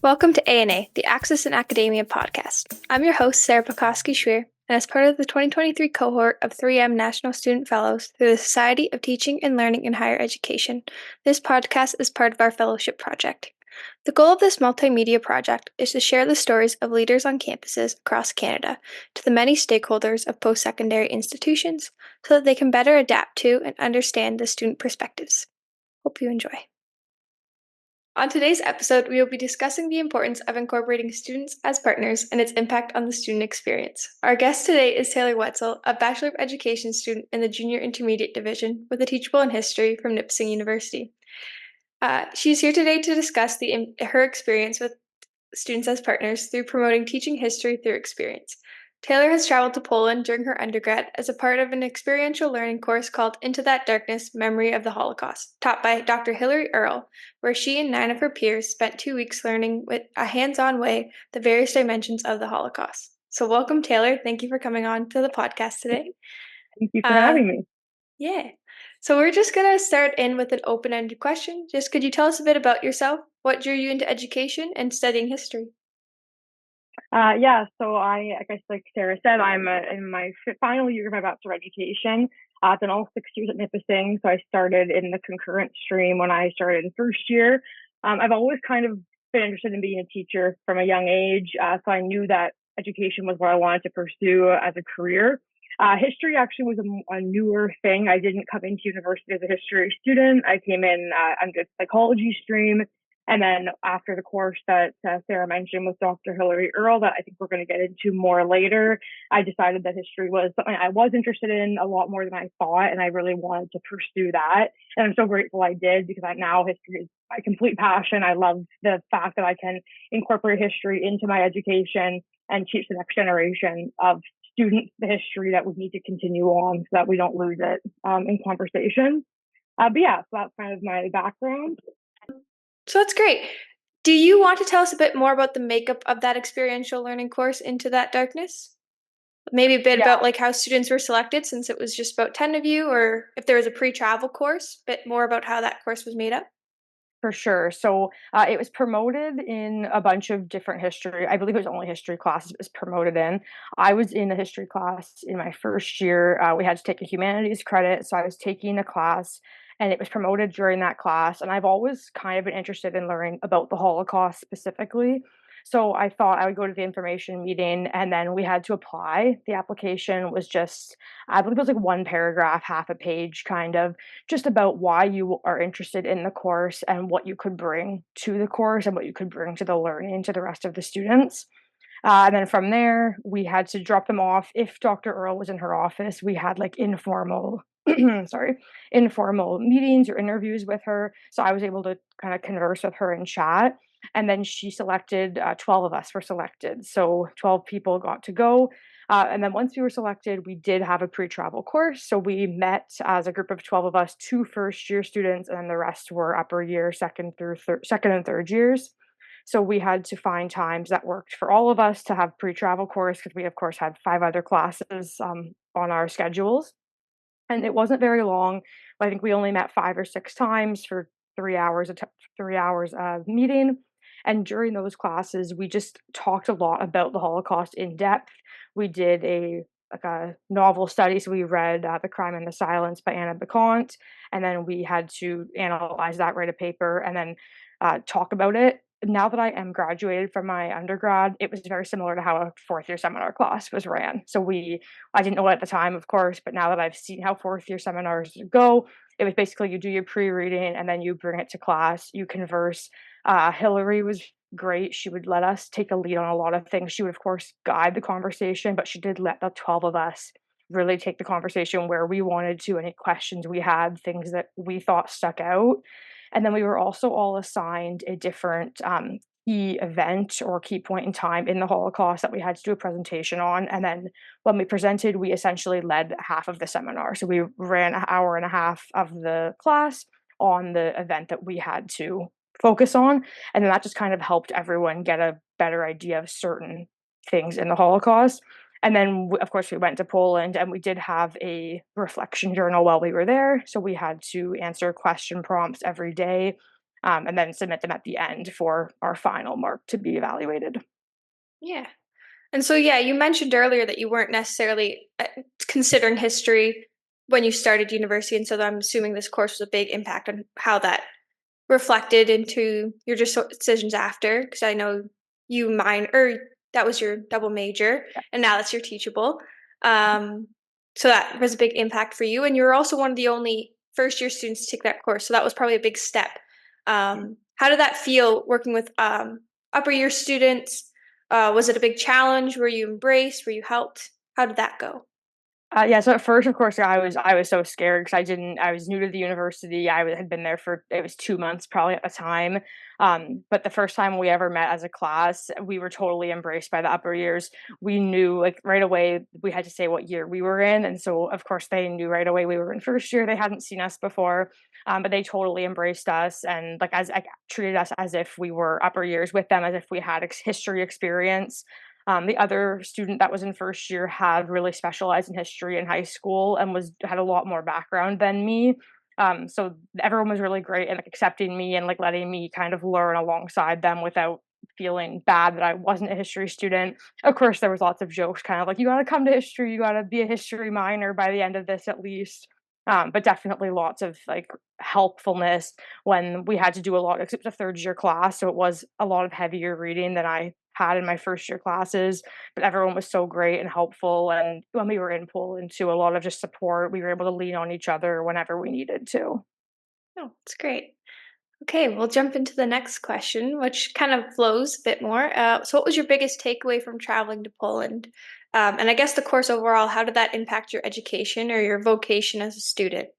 Welcome to A&A, the Access in Academia podcast. I'm your host, Sarah Pekoski-Schweer, and as part of the 2023 cohort of 3M National Student Fellows through the Society of Teaching and Learning in Higher Education, this podcast is part of our fellowship project. The goal of this multimedia project is to share the stories of leaders on campuses across Canada to the many stakeholders of post-secondary institutions so that they can better adapt to and understand the student perspectives. Hope you enjoy. On today's episode, we will be discussing the importance of incorporating students as partners and its impact on the student experience. Our guest today is Taylor Wetzel, a Bachelor of Education student in the Junior Intermediate Division with a Teachable in History from Nipissing University. She's here today to discuss her experience with students as partners through promoting teaching history through experience. Taylor has traveled to Poland during her undergrad as a part of an experiential learning course called Into That Darkness, Memory of the Holocaust, taught by Dr. Hilary Earl, where she and 9 of her peers spent 2 weeks learning with a hands-on way the various dimensions of the Holocaust. So welcome, Taylor. Thank you for coming on to the podcast today. Thank you for having me. Yeah. So we're just going to start in with an open-ended question. Just could you tell us a bit about yourself? What drew you into education and studying history? Like Sarah said, I'm in my final year of my Bachelor of Education. I've done all 6 years at Nipissing, so I started in the concurrent stream when I started in first year. I've always kind of been interested in being a teacher from a young age, so I knew that education was what I wanted to pursue as a career. History actually was a newer thing. I didn't come into university as a history student. I came in under the psychology stream. And then after the course that Sarah mentioned with Dr. Hilary Earl, that I think we're going to get into more later, I decided that history was something I was interested in a lot more than I thought, and I really wanted to pursue that. And I'm so grateful I did, because now history is my complete passion. I love the fact that I can incorporate history into my education and teach the next generation of students the history that we need to continue on so that we don't lose it in conversation. So that's kind of my background. So that's great. Do you want to tell us a bit more about the makeup of that experiential learning course, Into That Darkness? Maybe a bit about how students were selected, since it was just about 10 of you, or if there was a pre-travel course, a bit more about how that course was made up. For sure. So it was promoted in a bunch of different history. I believe it was only history classes it was promoted in. I was in the history class in my first year. We had to take a humanities credit. So I was taking a class and it was promoted during that class. And I've always kind of been interested in learning about the Holocaust specifically. So I thought I would go to the information meeting and then we had to apply. The application was just, I believe it was like one paragraph, half a page, kind of just about why you are interested in the course and what you could bring to the course and what you could bring to the learning to the rest of the students. And then from there, we had to drop them off. If Dr. Earl was in her office, we had like informal, informal meetings or interviews with her. So I was able to kind of converse with her and chat. And then she selected 12 of us were selected. So 12 people got to go. And then once we were selected, we did have a pre-travel course. So we met as a group of 12 of us, 2 first-year students, and then the rest were upper year, second and third years. So we had to find times that worked for all of us to have pre-travel course, because we, of course, had 5 other classes on our schedules. And it wasn't very long. I think we only met 5 or 6 times for 3 hours, 3 hours of meeting. And during those classes, we just talked a lot about the Holocaust in depth. We did a novel study. So we read The Crime and the Silence by Anna Bacont, and then we had to analyze that, write a paper, and then talk about it. Now that I am graduated from my undergrad, it was very similar to how a 4th year seminar class was ran. So I didn't know it at the time, of course, but now that I've seen how 4th year seminars go, it was basically you do your pre-reading and then you bring it to class, you converse. Hilary was great. She would let us take a lead on a lot of things. She would, of course, guide the conversation, but she did let the 12 of us really take the conversation where we wanted to, any questions we had, things that we thought stuck out. And then we were also all assigned a different key event or key point in time in the Holocaust that we had to do a presentation on. And then when we presented, we essentially led half of the seminar. So we ran an hour and a half of the class on the event that we had to focus on. And then that just kind of helped everyone get a better idea of certain things in the Holocaust. And then, of course, we went to Poland and we did have a reflection journal while we were there. So we had to answer question prompts every day. and then submit them at the end for our final mark to be evaluated. Yeah. And so, yeah, you mentioned earlier that you weren't necessarily considering history when you started university. And so I'm assuming this course was a big impact on how that reflected into your decisions after. Because I know or that was your double major, and now that's your teachable. Um, so that was a big impact for you. And you were also one of the only first year students to take that course. So that was probably a big step. How did that feel working with upper year students? Was it a big challenge? Were you embraced? Were you helped? How did that go? Yeah, so at first, of course, I was so scared because I was new to the university. Had been there for it was 2 months probably at the time. But the first time we ever met as a class, we were totally embraced by the upper years. We knew like right away we had to say what year we were in, and so of course they knew right away we were in first year. They hadn't seen us before, but they totally embraced us and like treated us as if we were upper years with them, as if we had history experience. The other student that was in first year had really specialized in history in high school and was had a lot more background than me. So everyone was really great and like accepting me and like letting me kind of learn alongside them without feeling bad that I wasn't a history student. Of course, there was lots of jokes, kind of like you got to come to history, you got to be a history minor by the end of this at least. But definitely lots of like helpfulness when we had to do a lot. It was a third year class, so it was a lot of heavier reading than I had in my first year classes, but everyone was so great and helpful. And when we were in pool into a lot of just support, we were able to lean on each other whenever we needed to. Oh, it's great. Okay, we'll jump into the next question, which kind of flows a bit more. So, what was your biggest takeaway from traveling to Poland? And I guess the course overall, how did that impact your education or your vocation as a student?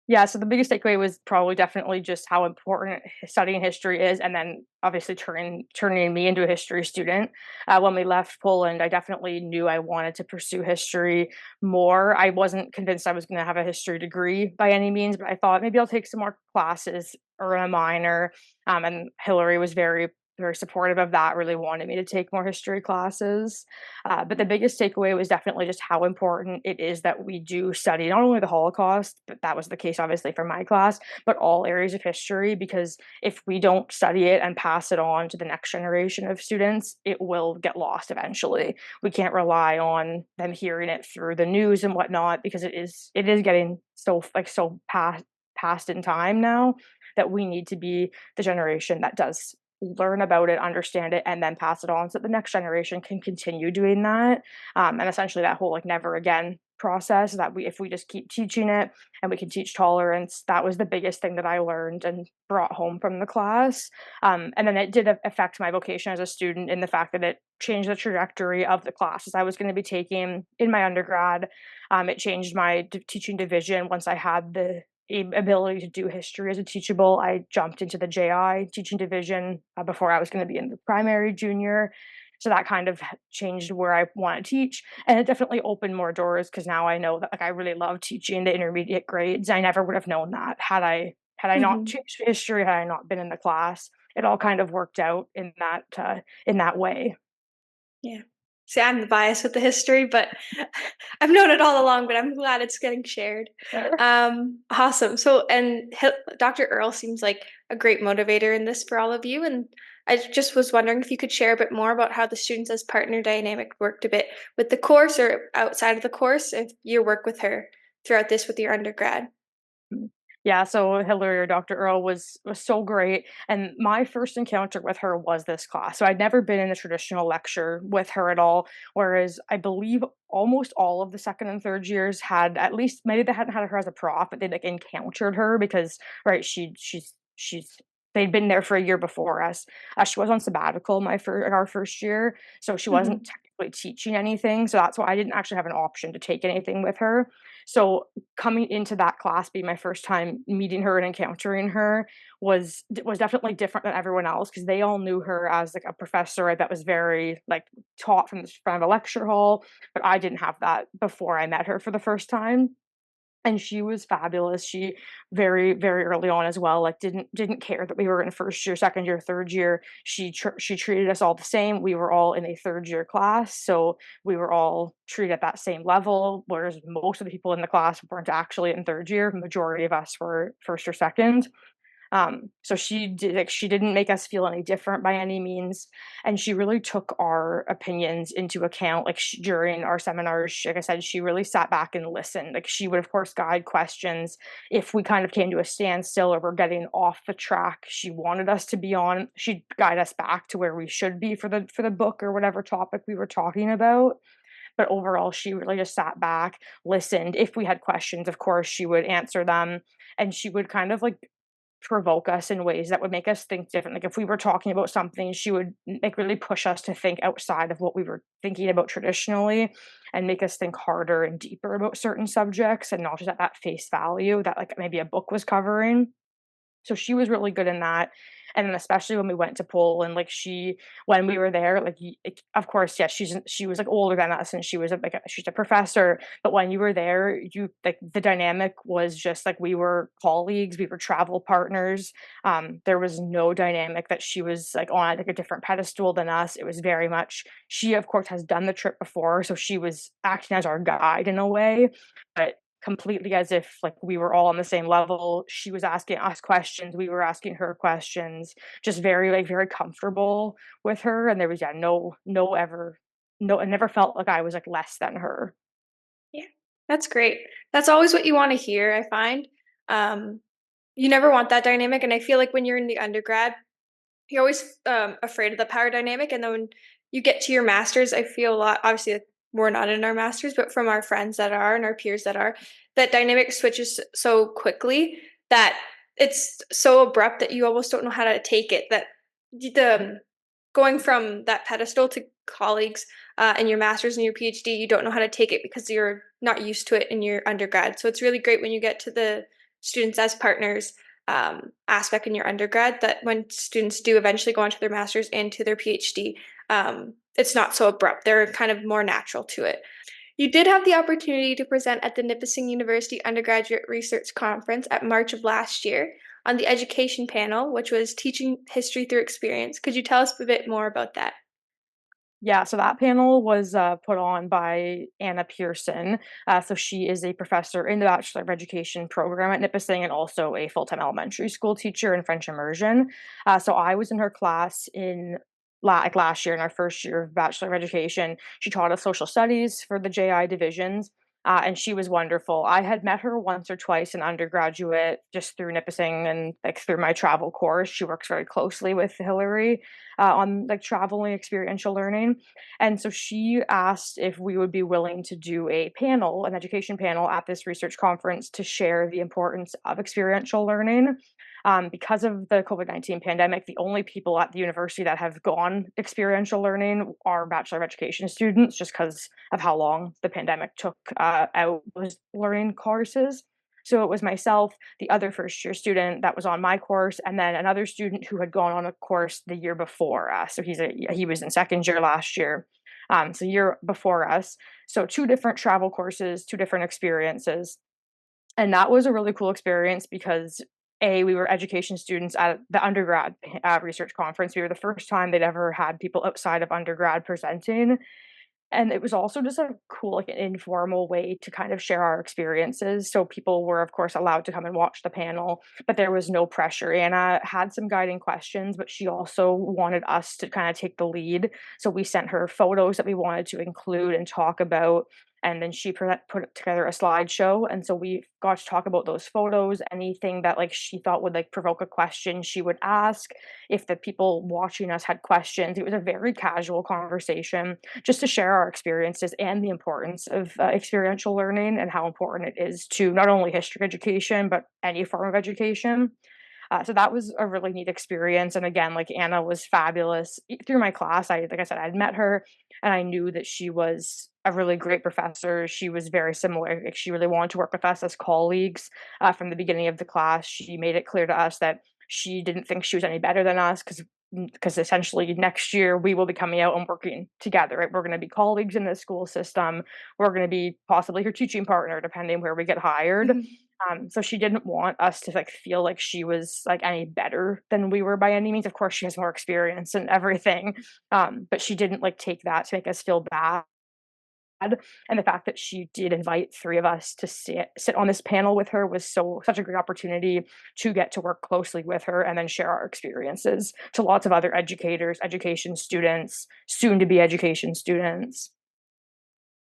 Yeah, so the biggest takeaway was probably definitely just how important studying history is, and then obviously turning me into a history student. When we left Poland, I definitely knew I wanted to pursue history more. I wasn't convinced I was going to have a history degree by any means, but I thought maybe I'll take some more classes or a minor. And Hillary was very supportive of that. Really wanted me to take more history classes. But the biggest takeaway was definitely just how important it is that we do study not only the Holocaust, but that was the case obviously for my class, but all areas of history. Because if we don't study it and pass it on to the next generation of students, it will get lost eventually. We can't rely on them hearing it through the news and whatnot because it is getting so past in time now that we need to be the generation that does learn about it, understand it, and then pass it on so that the next generation can continue doing that. And essentially that whole like never again process that if we just keep teaching it and we can teach tolerance, that was the biggest thing that I learned and brought home from the class. And then it did affect my vocation as a student in the fact that it changed the trajectory of the classes I was going to be taking in my undergrad. It changed my teaching division once I had the ability to do history as a teachable. I jumped into the JI teaching division before I was going to be in the primary junior. So that kind of changed where I want to teach. And it definitely opened more doors because now I know that like I really love teaching the intermediate grades. I never would have known that had I not Hmm. changed history, had I not been in the class. It all kind of worked out in that way. Yeah. See, I'm the bias with the history, but I've known it all along, but I'm glad it's getting shared. Sure. Awesome. So, and Dr. Earl seems like a great motivator in this for all of you. And I just was wondering if you could share a bit more about how the students as partner dynamic worked a bit with the course or outside of the course, if you work with her throughout this with your undergrad. Mm. Yeah, so Hilary or Dr. Earl was so great, and my first encounter with her was this class. So I'd never been in a traditional lecture with her at all, whereas I believe almost all of the second and third years had at least maybe they hadn't had her as a prof, but they'd like encountered her because right, she's they'd been there for a year before us. She was on sabbatical in our first year, so she wasn't Hmm. technically teaching anything. So that's why I didn't actually have an option to take anything with her. So coming into that class being my first time meeting her and encountering her was definitely different than everyone else because they all knew her as like a professor that was very like taught from the front of a lecture hall, but I didn't have that before I met her for the first time. And she was fabulous. She very early on as well, like didn't care that we were in first year, second year, third year. She treated us all the same. We were all in a third year class, so we were all treated at that same level. Whereas most of the people in the class weren't actually in third year. Majority of us were first or second. So she didn't make us feel any different by any means, and she really took our opinions into account. Like during our seminars, like I said, she really sat back and listened. Like she would of course guide questions if we kind of came to a standstill or we're getting off the track. She wanted us to be on. She'd guide us back to where we should be for the book or whatever topic we were talking about. But overall, she really just sat back, listened. If we had questions, of course, she would answer them, and she would kind of like provoke us in ways that would make us think different. Like if we were talking about something, she would like really push us to think outside of what we were thinking about traditionally and make us think harder and deeper about certain subjects and not just at that face value that like maybe a book was covering. So she was really good in that. And then especially when we went to Poland, like when we were there, of course, yes, she was like older than us, and she was she's a professor. But when you were there, you like the dynamic was just like we were colleagues, we were travel partners. There was no dynamic that she was like on like a different pedestal than us. It was very much she, of course, has done the trip before, so she was acting as our guide in a way, but completely as if like we were all on the same level. She was asking us questions, we were asking her questions, just very comfortable with her. And there was it never felt like I was like less than her. Yeah, that's great. That's always what you want to hear, I find. Um, you never want that dynamic, and I feel like when you're in the undergrad, you're always afraid of the power dynamic, and then when you get to your masters, I feel a lot. Obviously, like, we're not in our masters, but from our friends that are and our peers that are, that dynamic switches so quickly that it's so abrupt that you almost don't know how to take it. That the going from that pedestal to colleagues in your master's and your PhD, you don't know how to take it because you're not used to it in your undergrad. So it's really great when you get to the students as partners aspect in your undergrad, that when students do eventually go on to their master's and to their PhD, it's not so abrupt. They're kind of more natural to it. You did have the opportunity to present at the Nipissing University Undergraduate Research Conference at March of last year on the education panel, which was Teaching History Through Experience. Could you tell us a bit more about that? Yeah, so that panel was put on by Anna Pearson. So she is a professor in the Bachelor of Education program at Nipissing and also a full-time elementary school teacher in French immersion. So I was in her class in like last year in our first year of Bachelor of Education. She taught us social studies for the JI divisions. And she was wonderful. I had met her once or twice in undergraduate just through Nipissing and like through my travel course. She works very closely with Hilary on like traveling experiential learning. And so she asked if we would be willing to do a panel, an education panel at this research conference to share the importance of experiential learning. Because of the COVID-19 pandemic, the only people at the university that have gone experiential learning are Bachelor of Education students, just because of how long the pandemic took out those learning courses. So it was myself, the other first year student that was on my course, and then another student who had gone on a course the year before us. So he was in second year last year, so year before us. So two different travel courses, two different experiences, and that was a really cool experience because we were education students at the undergrad research conference. We were the first time they'd ever had people outside of undergrad presenting, and it was also just a cool, like, an informal way to kind of share our experiences. So people were, of course, allowed to come and watch the panel, but there was no pressure. Anna had some guiding questions, but she also wanted us to kind of take the lead. So we sent her photos that we wanted to include and talk about. And then she put together a slideshow. And so we got to talk about those photos, anything that like she thought would like provoke a question she would ask. If the people watching us had questions, it was a very casual conversation just to share our experiences and the importance of experiential learning and how important it is to not only history education, but any form of education. So that was a really neat experience. And again, like Anna was fabulous through my class. Like I said, I'd met her and I knew that she was a really great professor. She was very similar. Like she really wanted to work with us as colleagues from the beginning of the class. She made it clear to us that she didn't think she was any better than us because essentially next year we will be coming out and working together, right? We're going to be colleagues in the school system. We're going to be possibly her teaching partner, depending where we get hired. Mhm. So she didn't want us to like feel like she was like any better than we were by any means. Of course, she has more experience and everything, but she didn't like take that to make us feel bad And the fact that she did invite three of us to sit on this panel with her was such a great opportunity to get to work closely with her and then share our experiences to lots of other educators, education students, soon to be education students.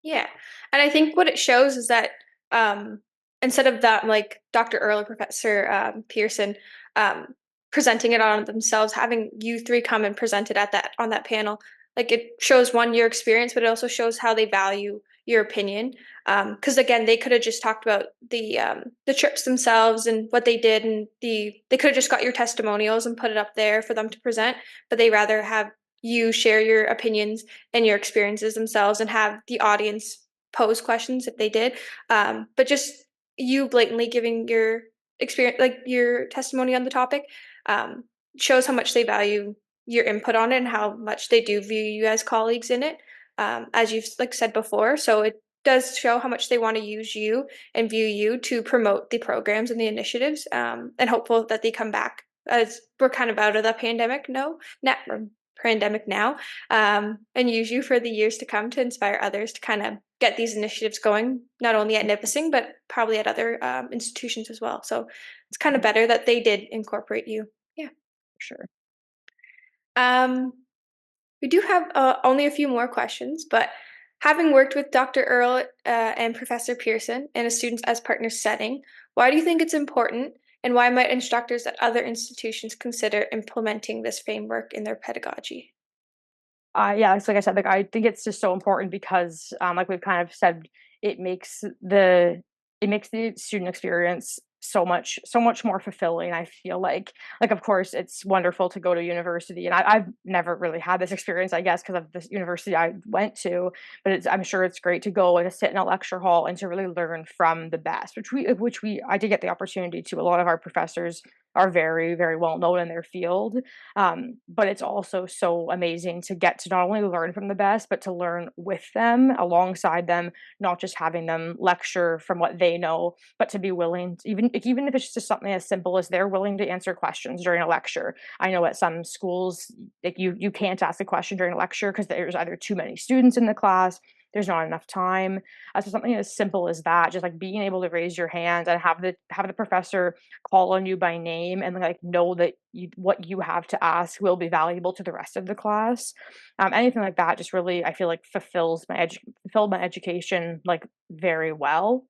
Yeah. And I think what it shows is that um, instead of that, like Dr. Earl or Professor Pearson um, presenting it on themselves, having you three come and present it at that on that panel, like it shows one your experience, but it also shows how they value your opinion. Because again, they could have just talked about the trips themselves and what they did, and they could have just got your testimonials and put it up there for them to present, but they rather have you share your opinions and your experiences themselves and have the audience pose questions if they did. But just you blatantly giving your experience, like your testimony on the topic, um, shows how much they value your input on it and how much they do view you as colleagues in it, as you've like said before. So it does show how much they want to use you and view you to promote the programs and the initiatives, and hopeful that they come back as we're kind of out of the pandemic. No, not pandemic now, and use you for the years to come to inspire others to kind of get these initiatives going, not only at Nipissing, but probably at other institutions as well. So it's kind of better that they did incorporate you. Yeah. Sure. Um, we do have only a few more questions, but having worked with Dr. Earl and Professor Pearson in a students as partners setting, why do you think it's important, and why might instructors at other institutions consider implementing this framework in their pedagogy? Yeah, it's like I said, like I think it's just so important because, like we've kind of said, it makes the it makes the student experience so much more fulfilling. I feel like of course it's wonderful to go to university, and I've never really had this experience, I guess, because of this university I went to. But I'm sure it's great to go and to sit in a lecture hall and to really learn from the best, which we I did get the opportunity to. A lot of our professors are very very well known in their field, but it's also so amazing to get to not only learn from the best, but to learn with them, alongside them, not just having them lecture from what they know, but to be willing, even if it's just something as simple as they're willing to answer questions during a lecture. I know at some schools, like you can't ask a question during a lecture because there's either too many students in the class, there's not enough time. So something as simple as that, just like being able to raise your hand and have the professor call on you by name and like know that what you have to ask will be valuable to the rest of the class. Anything like that just really I feel like fulfilled my education like very well.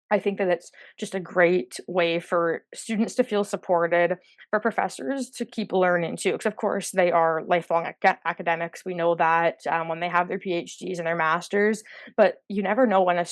I think that it's just a great way for students to feel supported, for professors to keep learning too, because of course they are lifelong academics. We know that when they have their PhDs and their masters, but you never know when a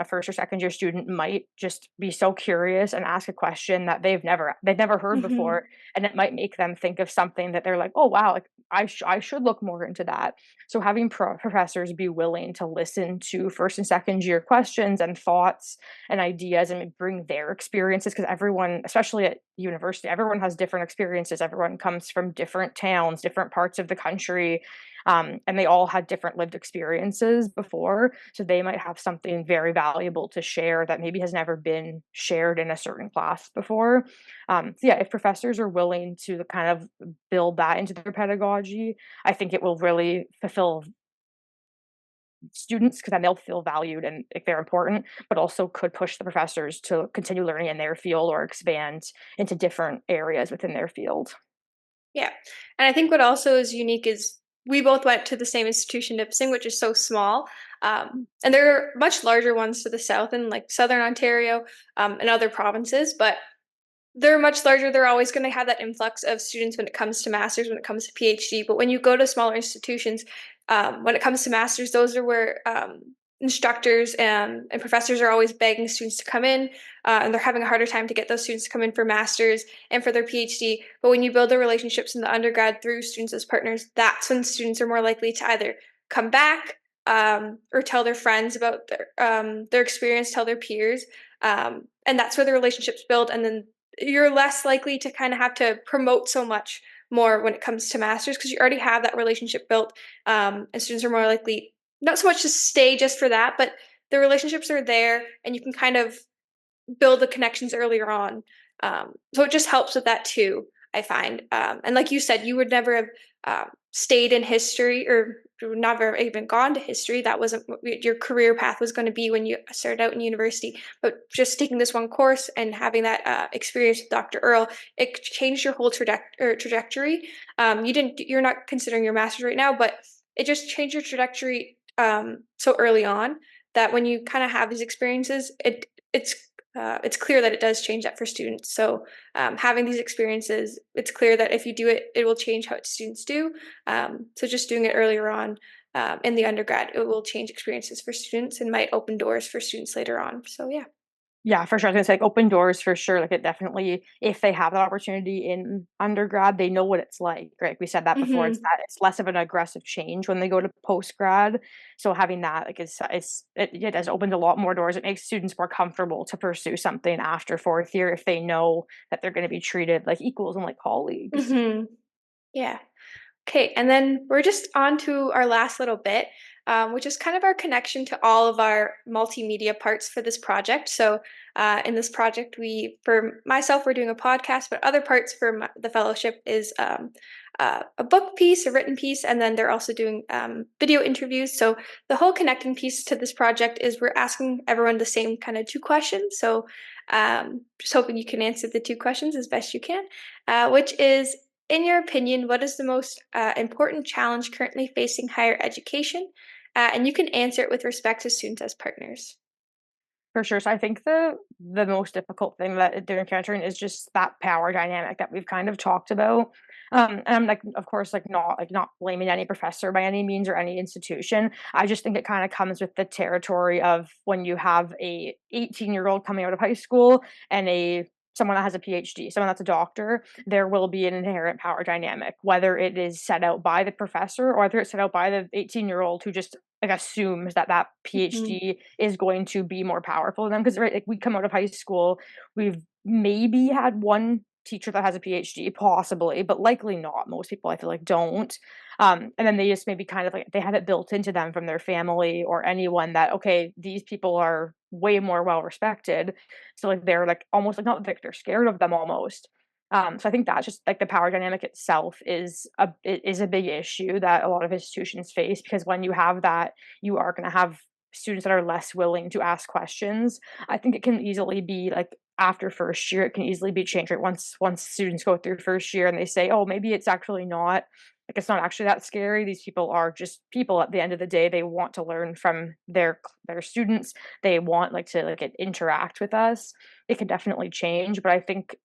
first or second year student might just be so curious and ask a question that they've never heard Hmm. before, and it might make them think of something that they're like, oh wow, like I should look more into that. So having professors be willing to listen to first and second year questions and thoughts and ideas and bring their experiences, because everyone, especially at university, everyone has different experiences. Everyone comes from different towns, different parts of the country, and they all had different lived experiences before, so they might have something very valuable to share that maybe has never been shared in a certain class before. So yeah, if professors are willing to kind of build that into their pedagogy, I think it will really fulfill students, because then they'll feel valued and if they're important, but also could push the professors to continue learning in their field or expand into different areas within their field. Yeah. And I think what also is unique is we both went to the same institution, Nipissing, which is so small. And there are much larger ones to the south in like southern Ontario, and other provinces, but they're much larger. They're always going to have that influx of students when it comes to masters, when it comes to PhD. But when you go to smaller institutions, when it comes to masters, those are where instructors and professors are always begging students to come in, and they're having a harder time to get those students to come in for masters and for their PhD. But when you build the relationships in the undergrad through students as partners, that's when students are more likely to either come back, or tell their friends about their experience, tell their peers, and that's where the relationships build. And then you're less likely to kind of have to promote so much more when it comes to masters because you already have that relationship built, and students are more likely not so much to stay just for that, but the relationships are there and you can kind of build the connections earlier on. So it just helps with that too, I find. And like you said, you would never have stayed in history or never even gone to history. That wasn't what your career path was going to be when you started out in university. But just taking this one course and having that experience with Dr. Earl, it changed your whole trajectory. You're not considering your master's right now, but it just changed your trajectory so early on that when you kind of have these experiences, it's clear that it does change that for students. So having these experiences, it's clear that if you do it, it will change how students do. So just doing it earlier on in the undergrad, it will change experiences for students and might open doors for students later on. So yeah. Yeah, for sure. I was gonna say, like, open doors for sure. Like, it definitely, if they have that opportunity in undergrad, they know what it's like, right? We said that before. It's Hmm. that it's less of an aggressive change when they go to post grad. So having that, like, it does open a lot more doors. It makes students more comfortable to pursue something after fourth year if they know that they're going to be treated like equals and like colleagues. Hmm. Yeah. Okay, and then we're just on to our last little bit, which is kind of our connection to all of our multimedia parts for this project. So, in this project, for myself, we're doing a podcast, but other parts for the fellowship is a book piece, a written piece, and then they're also doing video interviews. So, the whole connecting piece to this project is we're asking everyone the same kind of two questions. So, just hoping you can answer the two questions as best you can, which is, in your opinion, what is the most important challenge currently facing higher education? And you can answer it with respect to students as partners. For sure. So I think the most difficult thing that they're encountering is just that power dynamic that we've kind of talked about. And I'm like, of course, not blaming any professor by any means or any institution. I just think it kind of comes with the territory of when you have a 18-year-old coming out of high school and a someone that has a PhD, someone that's a doctor, there will be an inherent power dynamic, whether it is set out by the professor or whether it's set out by the 18-year-old who just like assumes that that Hmm. PhD is going to be more powerful than them. Because right, like we come out of high school, we've maybe had one teacher that has a PhD, possibly, but likely not. Most people I feel like don't. And then they just maybe kind of like they have it built into them from their family or anyone that okay, these people are way more well respected. So like they're like almost like not like they're scared of them almost. So I think that's just like the power dynamic itself is a big issue that a lot of institutions face because when you have that, you are going to have students that are less willing to ask questions. I think it can easily be like after first year, it can easily be changed. Right, once students go through first year and they say, oh, maybe it's actually not like it's not actually that scary. These people are just people at the end of the day. They want to learn from their students. They want like to like interact with us. It can definitely change, but I think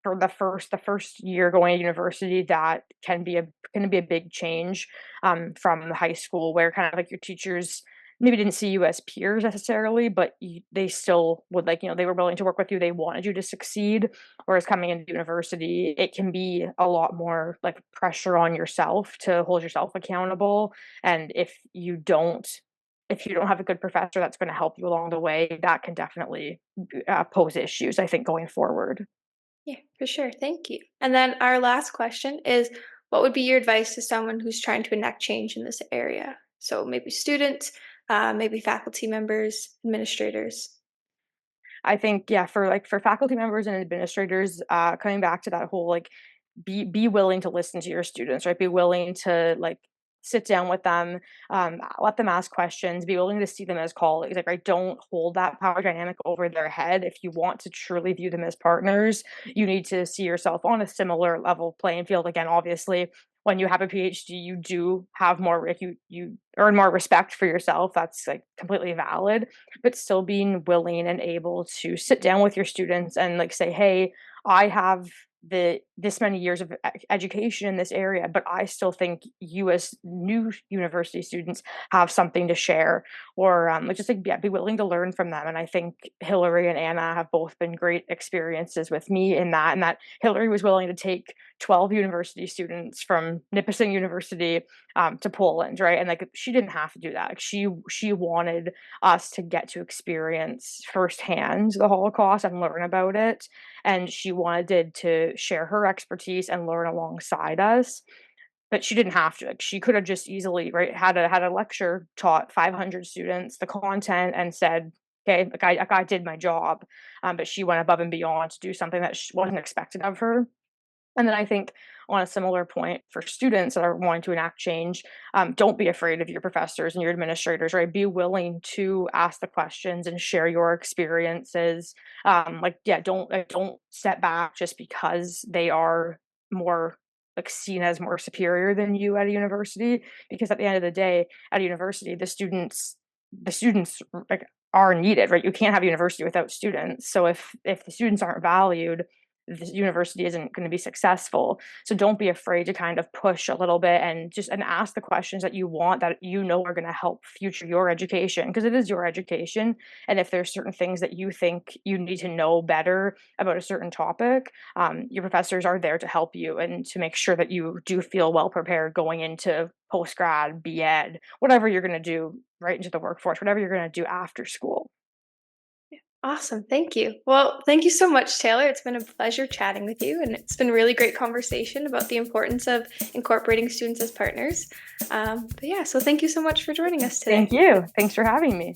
for the first year going to university, that can be a big change from the high school where kind of like your teachers maybe didn't see you as peers necessarily, but they still would like they were willing to work with you. They wanted you to succeed. Whereas coming into university, it can be a lot more like pressure on yourself to hold yourself accountable. And if you don't have a good professor that's going to help you along the way, that can definitely pose issues. I think going forward. Yeah, for sure. Thank you. And then our last question is, what would be your advice to someone who's trying to enact change in this area? So maybe students, maybe faculty members, administrators. I think, yeah, for faculty members and administrators, coming back to that whole like be willing to listen to your students, right? Be willing to like sit down with them, let them ask questions, be willing to see them as colleagues. Like, right, don't hold that power dynamic over their head. If you want to truly view them as partners, you need to see yourself on a similar level playing field. Again, obviously, when you have a PhD, you do have more like you earn more respect for yourself. That's like completely valid, but still being willing and able to sit down with your students and like say, hey, I have this many years of education in this area, but I still think you as new university students have something to share, or like just like yeah, be willing to learn from them. And I think Hilary and Anna have both been great experiences with me in that, and that Hilary was willing to take 12 university students from Nipissing University to Poland, right? And like she didn't have to do that. Like, she wanted us to get to experience firsthand the Holocaust and learn about it, and she wanted to share her expertise and learn alongside us. But she didn't have to. Like, she could have just easily right had a lecture, taught 500 students the content, and said, "Okay, like I did my job." But she went above and beyond to do something that wasn't expected of her. And then I think on a similar point for students that are wanting to enact change, don't be afraid of your professors and your administrators, right? Be willing to ask the questions and share your experiences. Don't step back just because they are more like seen as more superior than you at a university. Because at the end of the day, at a university, the students like are needed, right? You can't have a university without students. So if the students aren't valued, the university isn't going to be successful. So don't be afraid to kind of push a little bit and ask the questions that you want, that you know are going to help future your education, because it is your education. And if there's certain things that you think you need to know better about a certain topic, your professors are there to help you and to make sure that you do feel well prepared going into post grad, B.Ed, whatever you're going to do right into the workforce, whatever you're going to do after school. Awesome. Thank you. Well, thank you so much, Taylor. It's been a pleasure chatting with you, and it's been really great conversation about the importance of incorporating students as partners. So thank you so much for joining us today. Thank you. Thanks for having me.